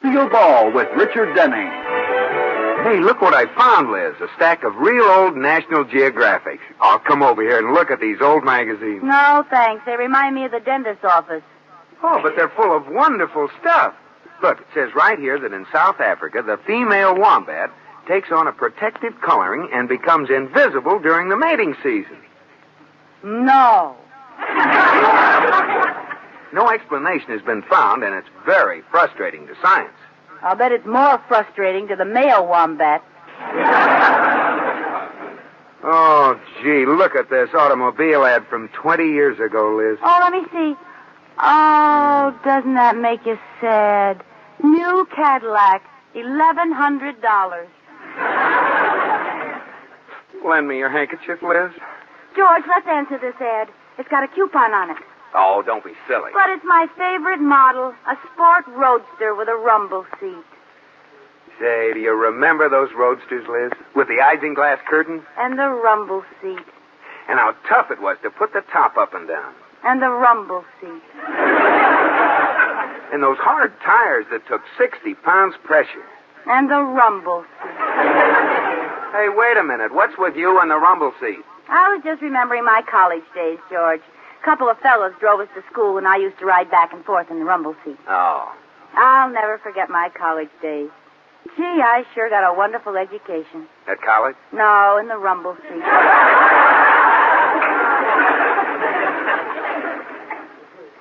Lucille Ball with Richard Denning. Hey, look what I found, Liz. A stack of real old National Geographics. Oh, come over here and look at these old magazines. No, thanks. They remind me of the dentist's office. Oh, but they're full of wonderful stuff. Look, it says right here that in South Africa, the female wombat takes on a protective coloring and becomes invisible during the mating season. No. No explanation has been found, and it's very frustrating to science. I'll bet it's more frustrating to the male wombat. Oh, gee, look at this automobile ad from 20 years ago, Liz. Oh, let me see. Oh, doesn't that make you sad? New Cadillac, $1,100. Lend me your handkerchief, Liz. George, let's answer this ad. It's got a coupon on it. Oh, don't be silly. But it's my favorite model, a sport roadster with a rumble seat. Say, do you remember those roadsters, Liz? With the isinglass curtains? And the rumble seat. And how tough it was to put the top up and down. And the rumble seat. And those hard tires that took 60 pounds pressure. And the rumble seat. Hey, wait a minute. What's with you and the rumble seat? I was just remembering my college days, George. A couple of fellows drove us to school, and I used to ride back and forth in the rumble seat. Oh. I'll never forget my college days. Gee, I sure got a wonderful education. At college? No, in the rumble seat.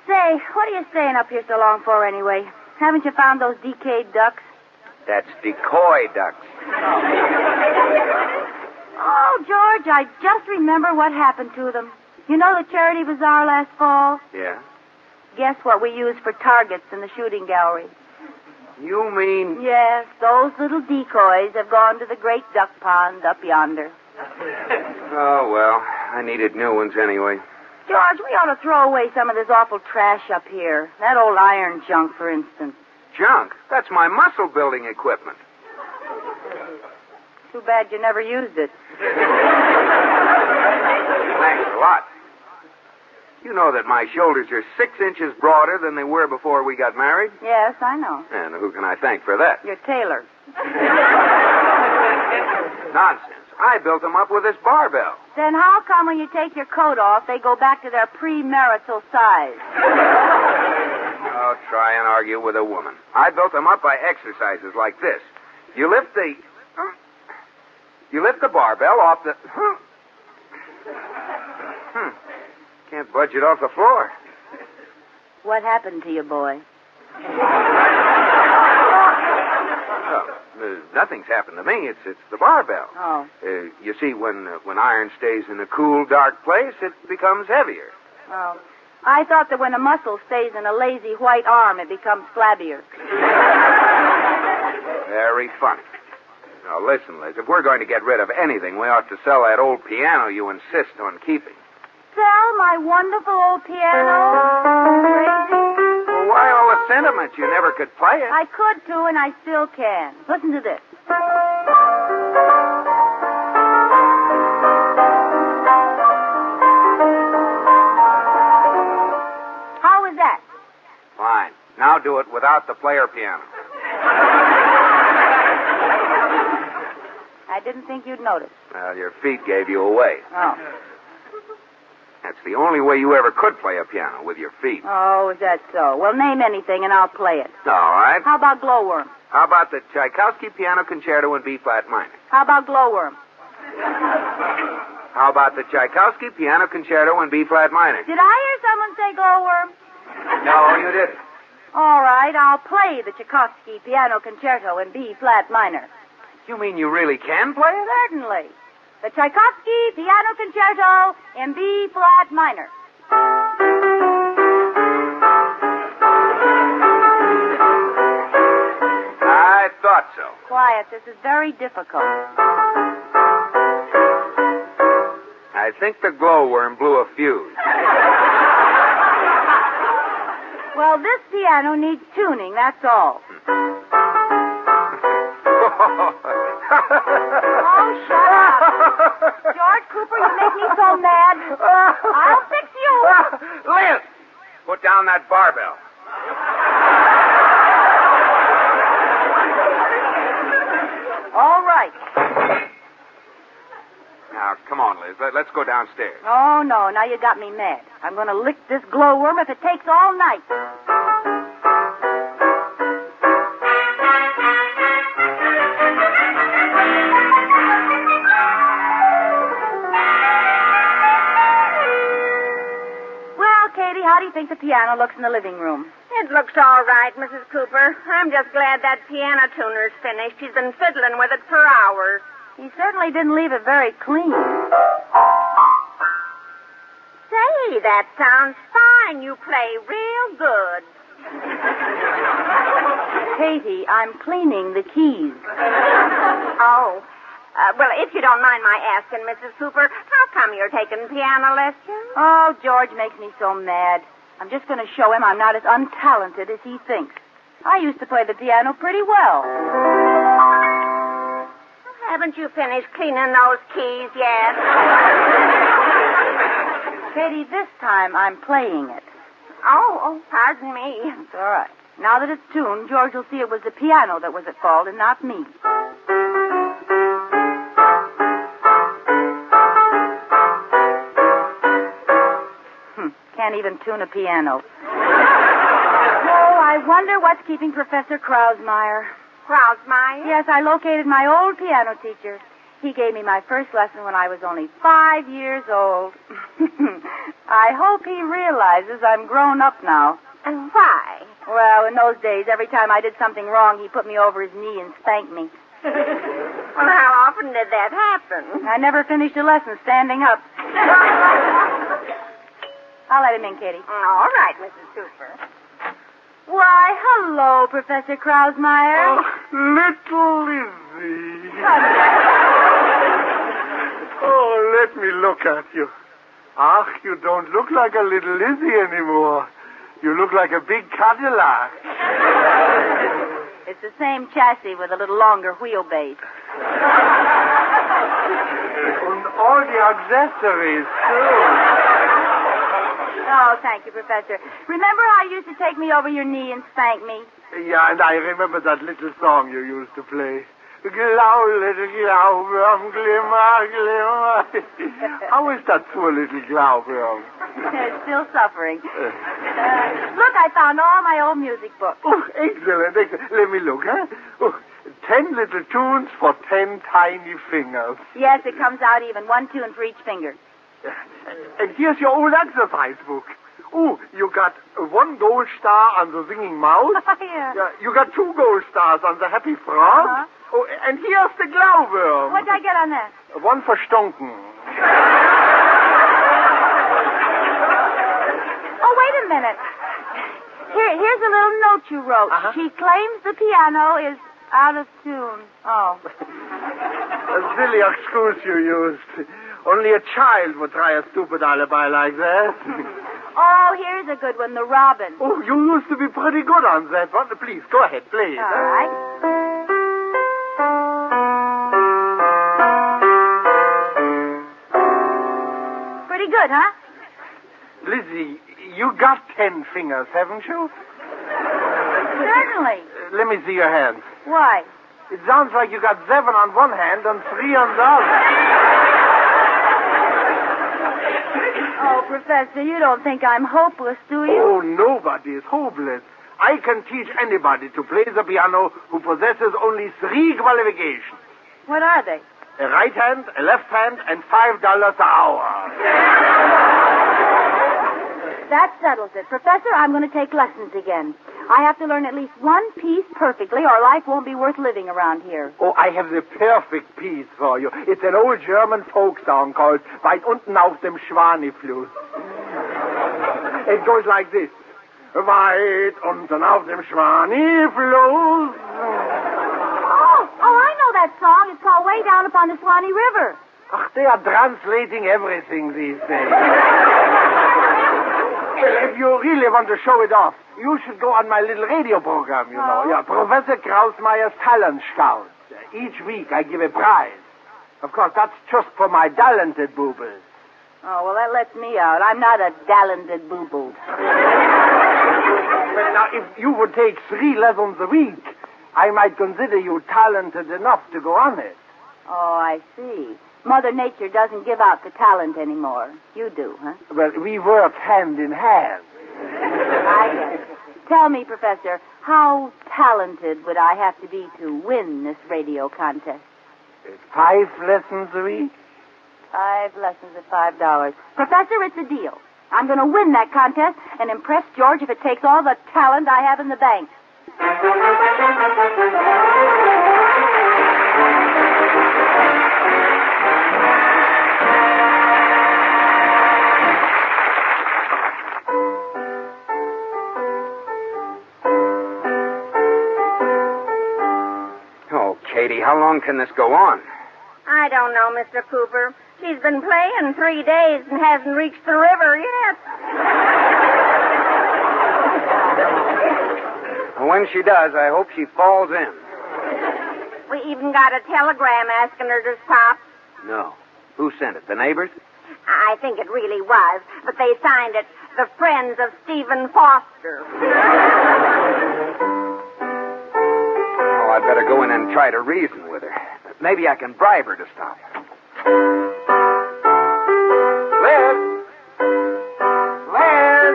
Say, what are you staying up here so long for anyway? Haven't you found those decayed ducks? That's decoy ducks. Oh, George, I just remember what happened to them. You know the charity bazaar last fall? Yeah? Guess what we used for targets in the shooting gallery? You mean... Yes, those little decoys have gone to the great duck pond up yonder. Oh, well, I needed new ones anyway. George, we ought to throw away some of this awful trash up here. That old iron junk, for instance. Junk? That's my muscle-building equipment. Too bad you never used it. Thanks a lot. You know that my shoulders are 6 inches broader than they were before we got married? Yes, I know. And who can I thank for that? Your tailor. Nonsense. I built them up with this barbell. Then how come when you take your coat off, they go back to their premarital size? Oh, try and argue with a woman. I built them up by exercises like this. You lift the barbell off the... Can't budge it off the floor. What happened to you, boy? Nothing's happened to me. It's the barbell. Oh. You see, when iron stays in a cool, dark place, it becomes heavier. Oh. I thought that when a muscle stays in a lazy white arm, it becomes flabbier. Very funny. Now, listen, Liz, if we're going to get rid of anything, we ought to sell that old piano you insist on keeping. Sell my wonderful old piano? Crazy? Well, why all the sentiment? You never could play it. I could, too, and I still can. Listen to this. How was that? Fine. Now do it without the player piano. I didn't think you'd notice. Well, your feet gave you away. Oh. That's the only way you ever could play a piano, with your feet. Oh, is that so? Well, name anything and I'll play it. All right. How about Glowworm? How about the Tchaikovsky Piano Concerto in B-flat minor? How about Glowworm? How about the Tchaikovsky Piano Concerto in B-flat minor? Did I hear someone say Glowworm? No, you didn't. All right, I'll play the Tchaikovsky Piano Concerto in B-flat minor. You mean you really can play it? Certainly. The Tchaikovsky Piano Concerto in B-flat minor. I thought so. Quiet, this is very difficult. I think the glowworm blew a fuse. Well, this piano needs tuning, that's all. Oh, shut up. George Cooper, you make me so mad. I'll fix you. Liz, put down that barbell. come on, Liz. Let's go downstairs. Oh, no. Now you got me mad. I'm going to lick this glowworm if it takes all night. How do you think the piano looks in the living room? It looks all right, Mrs. Cooper. I'm just glad that piano tuner's finished. He's been fiddling with it for hours. He certainly didn't leave it very clean. Say, that sounds fine. You play real good. Katie, I'm cleaning the keys. Oh. Well, if you don't mind my asking, Mrs. Cooper, how come you're taking piano lessons? Oh, George makes me so mad. I'm just going to show him I'm not as untalented as he thinks. I used to play the piano pretty well. Haven't you finished cleaning those keys yet? Katie, this time I'm playing it. Oh, pardon me. It's all right. Now that it's tuned, George will see it was the piano that was at fault and not me. Can't even tune a piano. Oh, I wonder what's keeping Professor Krausmeyer. Krausmeyer? Yes, I located my old piano teacher. He gave me my first lesson when I was only 5 years old. I hope he realizes I'm grown up now. And why? Well, in those days, every time I did something wrong, he put me over his knee and spanked me. Well, how often did that happen? I never finished a lesson standing up. I'll let him in, Katie. All right, Mrs. Cooper. Why, hello, Professor Krausmeyer. Oh, little Lizzie. Oh, let me look at you. Ach, you don't look like a little Lizzie anymore. You look like a big Cadillac. It's the same chassis with a little longer wheelbase. And all the accessories, too. Oh, thank you, Professor. Remember how you used to take me over your knee and spank me? Yeah, and I remember that little song you used to play. Glau, little Glauberm, glimmer, glimmer. How is that poor little Glauberm? It's still suffering. Look, I found all my old music books. Oh, excellent, excellent. Let me look, huh? Oh, 10 little tunes for 10 tiny fingers. Yes, it comes out even. 1 tune for each finger. And here's your old exercise book. Oh, you got 1 gold star on the singing mouse. Yeah. You got 2 gold stars on the happy frog. Uh-huh. Oh, and here's the Glauberm. What'd I get on that? 1 for stunken. Oh, wait a minute. Here's a little note you wrote. Uh-huh. She claims the piano is out of tune. Oh. A silly excuse you used. Only a child would try a stupid alibi like that. Oh, here's a good one, the robin. Oh, you used to be pretty good on that one. Please, go ahead, please. All right. Pretty good, huh? Lizzie, you got 10 fingers, haven't you? Certainly. Let me see your hands. Why? It sounds like you got 7 on one hand and 3 on the other. Oh, Professor, you don't think I'm hopeless, do you? Oh, nobody is hopeless. I can teach anybody to play the piano who possesses only 3 qualifications. What are they? A right hand, a left hand, and $5 an hour. That settles it. Professor, I'm going to take lessons again. I have to learn at least 1 piece perfectly, or life won't be worth living around here. Oh, I have the perfect piece for you. It's an old German folk song called Weit unten auf dem Schwanifluss. It goes like this. Weit unten auf dem Schwanifluss. Oh, I know that song. It's called Way Down Upon the Swanee River. Ach, they are translating everything these days. Well, if you really want to show it off, you should go on my little radio program, you know. Yeah, Professor Krausmeyer's Talent Scout. Each week I give a prize. Of course, that's just for my talented boobles. Oh, well, that lets me out. I'm not a talented booble. Well, now, if you would take 3 lessons a week, I might consider you talented enough to go on it. Oh, I see. Mother Nature doesn't give out the talent anymore. You do, huh? Well, we work hand in hand. I guess. Tell me, Professor, how talented would I have to be to win this radio contest? 5 lessons a week? 5 lessons at $5. Professor, it's a deal. I'm going to win that contest and impress George if it takes all the talent I have in the bank. Oh, Katie, how long can this go on? I don't know, Mr. Cooper. She's been playing 3 days and hasn't reached the river yet. When she does, I hope she falls in. We even got a telegram asking her to stop. No. Who sent it? The neighbors? I think it really was, but they signed it, the Friends of Stephen Foster. Oh, I'd better go in and try to reason with her. Maybe I can bribe her to stop. Liz! Liz!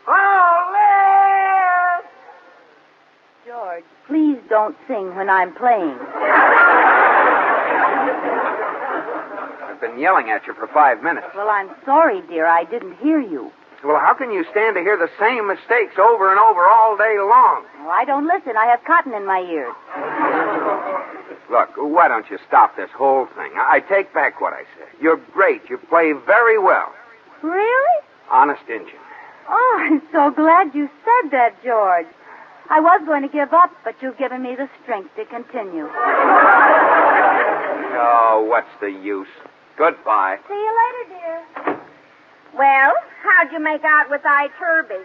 Oh, Liz! George, please don't sing when I'm playing. I've been yelling at you for 5 minutes. Well, I'm sorry, dear. I didn't hear you. Well, how can you stand to hear the same mistakes over and over all day long? Well, I don't listen. I have cotton in my ears. Look, why don't you stop this whole thing? I take back what I said. You're great. You play very well. Really? Honest Injun. Oh, I'm so glad you said that, George. I was going to give up, but you've given me the strength to continue. Oh, what's the use? Goodbye. See you later, dear. Well, how'd you make out with Iturby?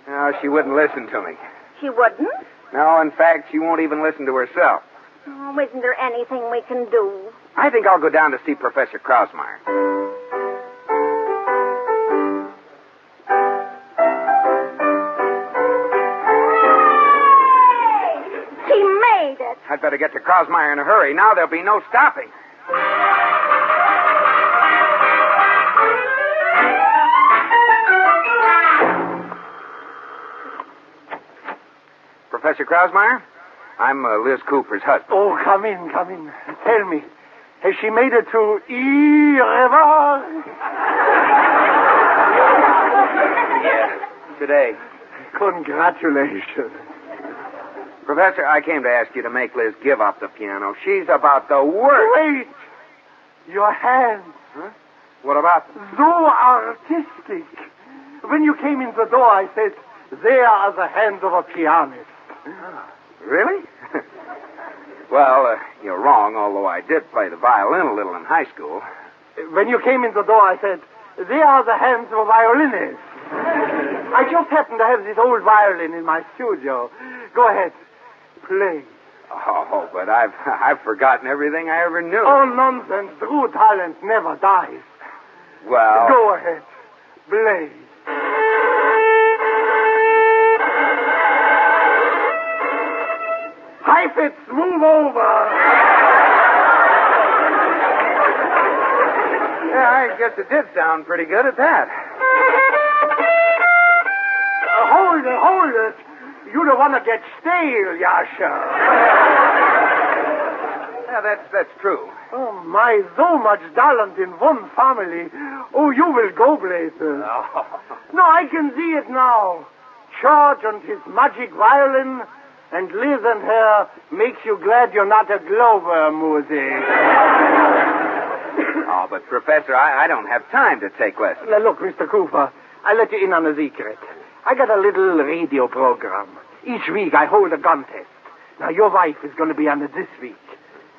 No, she wouldn't listen to me. She wouldn't? No, in fact, she won't even listen to herself. Oh, isn't there anything we can do? I think I'll go down to see Professor Krausmeyer. She made it. I'd better get to Krausmeyer in a hurry. Now there'll be no stopping. Professor Krausmeyer? I'm Liz Cooper's husband. Oh, come in. Tell me, has she made it to River? Yes, today. Congratulations. Professor, I came to ask you to make Liz give up the piano. She's about the worst. Wait! Your hands. Huh? What about them? So artistic. When you came in the door, I said, there are the hands of a pianist. Really? Well, you're wrong, although I did play the violin a little in high school. When you came in the door, I said, there are the hands of a violinist. I just happen to have this old violin in my studio. Go ahead. Play. Oh, but I've forgotten everything I ever knew. Oh, nonsense. True talent never dies. Well... Go ahead. Play. Heifetz, move over. Yeah, I guess it did sound pretty good at that. Hold it. You don't want to get stale, Yasha. Yeah, that's true. Oh, my, so much talent in one family. Oh, you will go places. Oh. No, I can see it now. George and his magic violin, and Liz and her makes you glad you're not a Glover music. Oh, but, Professor, I don't have time to take lessons. Now, look, Mr. Cooper, I'll let you in on a secret. I got a little radio program. Each week I hold a contest. Now, your wife is going to be on it this week.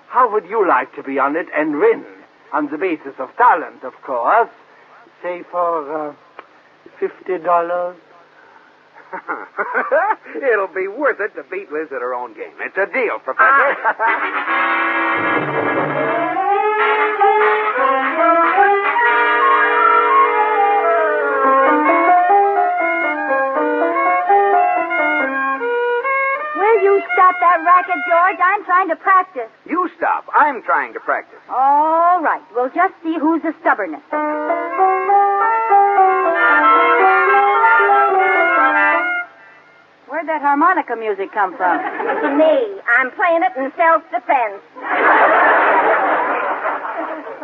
How would you like to be on it and win? On the basis of talent, of course. Say for $50. It'll be worth it to beat Liz at her own game. It's a deal, Professor. Will you stop that racket, George. I'm trying to practice. You stop. I'm trying to practice. All right. We'll just see who's the stubbornest. Where'd that harmonica music come from? Me. I'm playing it in self-defense.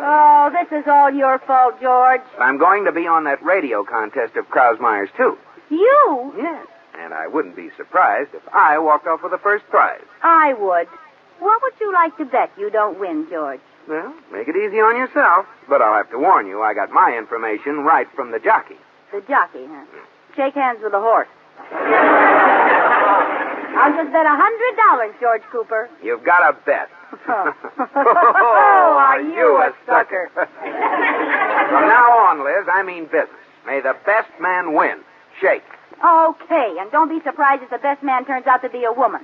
Oh, this is all your fault, George. I'm going to be on that radio contest of Krausmeyer's, too. You? Yes. And I wouldn't be surprised if I walked off with the first prize. I would. What would you like to bet you don't win, George? Well, make it easy on yourself. But I'll have to warn you, I got my information right from the jockey. The jockey, huh? Shake hands with the horse. I'll just bet $100, George Cooper. You've got a bet. Oh, are you a sucker? From now on, Liz, I mean business. May the best man win. Shake. Okay, and don't be surprised if the best man turns out to be a woman.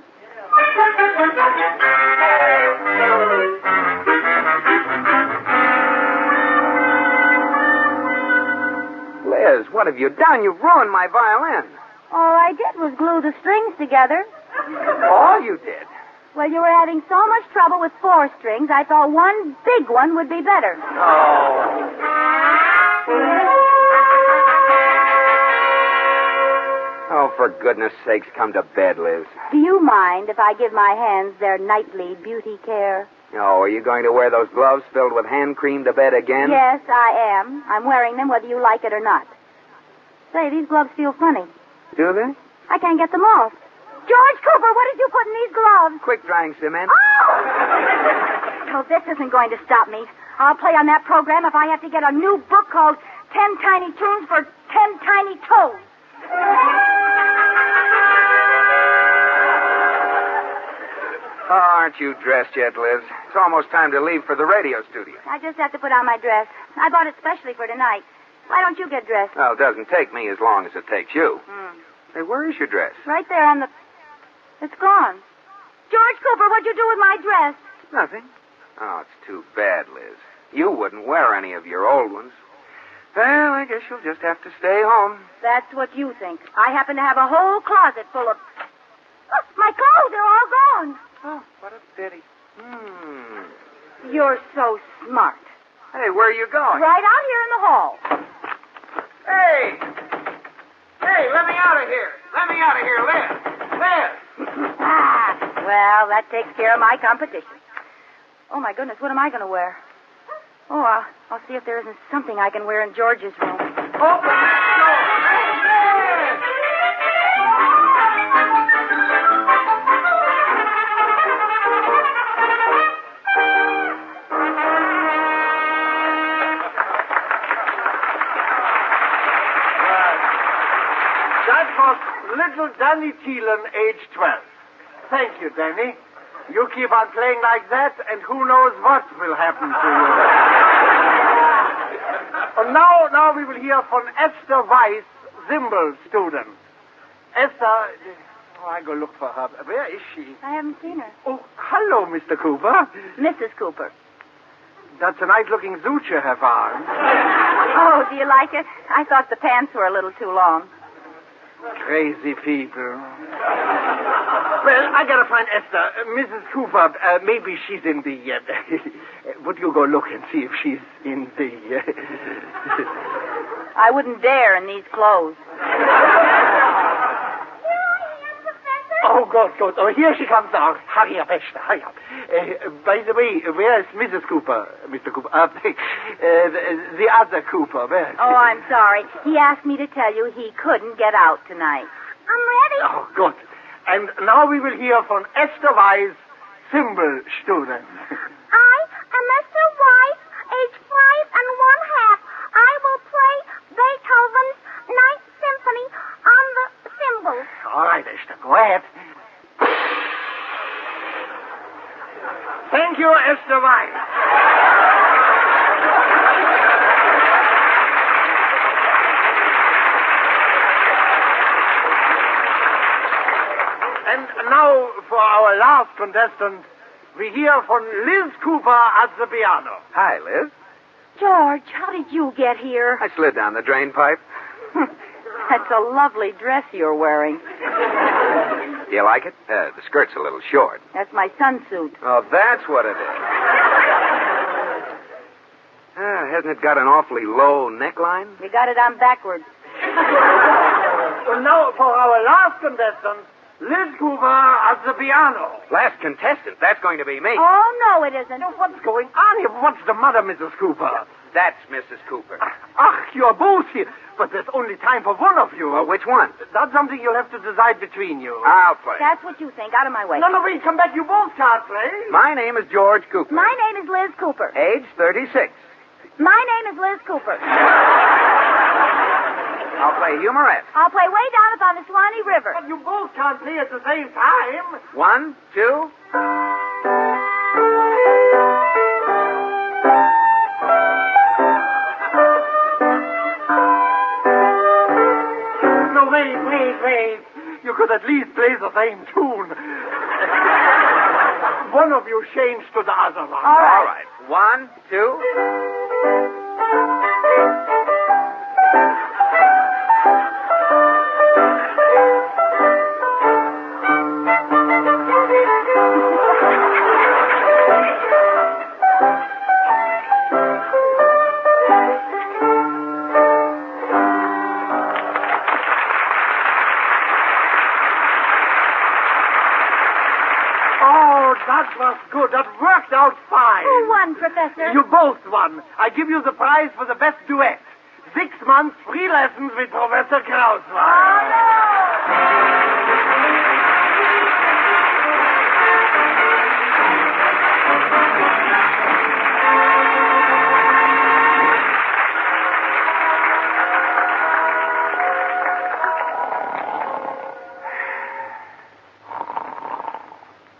Liz, what have you done? You've ruined my violin. All I did was glue the strings together. All you did? Well, you were having so much trouble with 4 strings, I thought one big one would be better. Oh, for goodness sakes, come to bed, Liz. Do you mind if I give my hands their nightly beauty care? Oh, are you going to wear those gloves filled with hand cream to bed again? Yes, I am. I'm wearing them whether you like it or not. Say, these gloves feel funny. Do they? I can't get them off. George Cooper, what did you put in these gloves? Quick-drying cement. Oh, this isn't going to stop me. I'll play on that program if I have to get a new book called 10 Tiny Tunes for 10 Tiny Toes. Oh, aren't you dressed yet, Liz? It's almost time to leave for the radio studio. I just have to put on my dress. I bought it specially for tonight. Why don't you get dressed? Well, it doesn't take me as long as it takes you. Hey, where is your dress? Right there on the... It's gone. George Cooper, what'd you do with my dress? Nothing. Oh, it's too bad, Liz. You wouldn't wear any of your old ones. Well, I guess you'll just have to stay home. That's what you think. I happen to have a whole closet full of... Oh, my clothes are all gone. Oh, what a pity. You're so smart. Hey, where are you going? Right out here in the hall. Hey! Hey, let me out of here. Let me out of here, Liz. Liz! Well, that takes care of my competition. Oh, my goodness, what am I going to wear? Oh, I'll see if there isn't something I can wear in George's room. Open that door! That was little Danny Thielen, age 12. Thank you, Danny. You keep on playing like that, and who knows what will happen to you. And now we will hear from Esther Weiss, Zimbel student. Esther, I go look for her. Where is she? I haven't seen her. Oh, hello, Mr. Cooper. Mrs. Cooper. That's a nice-looking suit you have on. Oh, do you like it? I thought the pants were a little too long. Crazy people. Well, I gotta find Esther. Mrs. Cooper, maybe she's in the... would you go look and see if she's in the... I wouldn't dare in these clothes. Oh, good. Oh, here she comes now. Hurry up, Esther, hurry up. By the way, where is Mrs. Cooper, Mr. Cooper? The other Cooper, where is he? Oh, I'm sorry. He asked me to tell you he couldn't get out tonight. I'm ready. Oh, good. And now we will hear from Esther Weiss, Zimbel student. I am Mr. Weiss, age 5 1/2. I will play Beethoven's Ninth Symphony on the cymbals. All right, Esther, go ahead. Thank you, Esther Weiss. And now, for our last contestant, we hear from Liz Cooper at the piano. Hi, Liz. George, how did you get here? I slid down the drain pipe. That's a lovely dress you're wearing. Do you like it? The skirt's a little short. That's my son's suit. Oh, that's what it is. Hasn't it got an awfully low neckline? We got it on backwards. Well, now for our last contestant, Liz Cooper at the piano. Last contestant. That's going to be me. Oh, no, it isn't. What's going on here? What's the matter, Mrs. Cooper? That's Mrs. Cooper. You're both here. But there's only time for one of you. Well, which one? That's something you'll have to decide between you. I'll play. That's what you think. Out of my way. No, wait, come back. You both can't play. My name is George Cooper. My name is Liz Cooper. Age 36. My name is Liz Cooper. I'll play humorette. I'll play way down upon the Swanee River. But you both can't play at the same time. 1, 2. No, wait. You could at least play the same tune. One of you change to the other one. All right. All right. 1, 2. That was good. That worked out fine. Who won, Professor? You both won. I give you the prize for the best duet. 6 months free lessons with Professor Krausweil. Oh, no!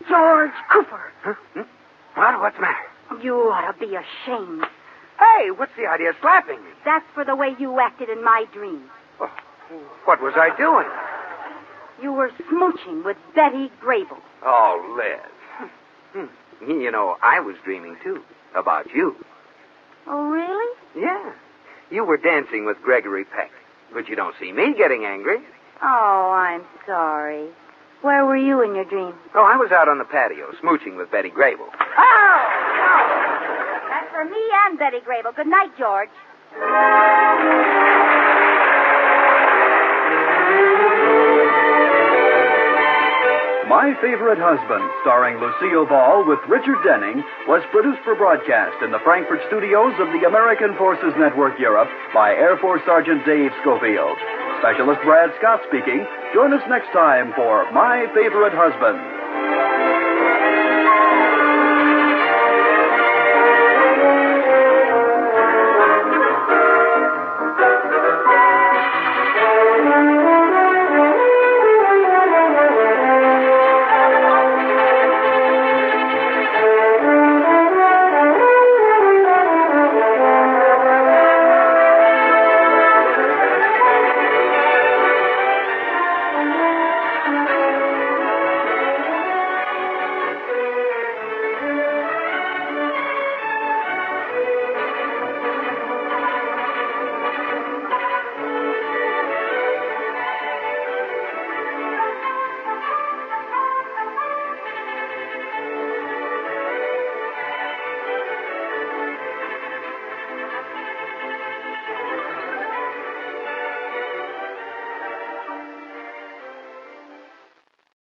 George Cooper. Huh? What? What's the matter? You ought to be ashamed. Hey, what's the idea of slapping me? That's for the way you acted in my dreams. Oh, what was I doing? You were smooching with Betty Grable. Oh, Liz. You know, I was dreaming, too, about you. Oh, really? Yeah. You were dancing with Gregory Peck, but you don't see me getting angry. Oh, I'm sorry. Where were you in your dream? Oh, I was out on the patio, smooching with Betty Grable. Oh! That's for me and Betty Grable. Good night, George. My Favorite Husband, starring Lucille Ball with Richard Denning, was produced for broadcast in the Frankfurt studios of the American Forces Network Europe by Air Force Sergeant Dave Schofield. Specialist Brad Scott speaking. Join us next time for My Favorite Husband.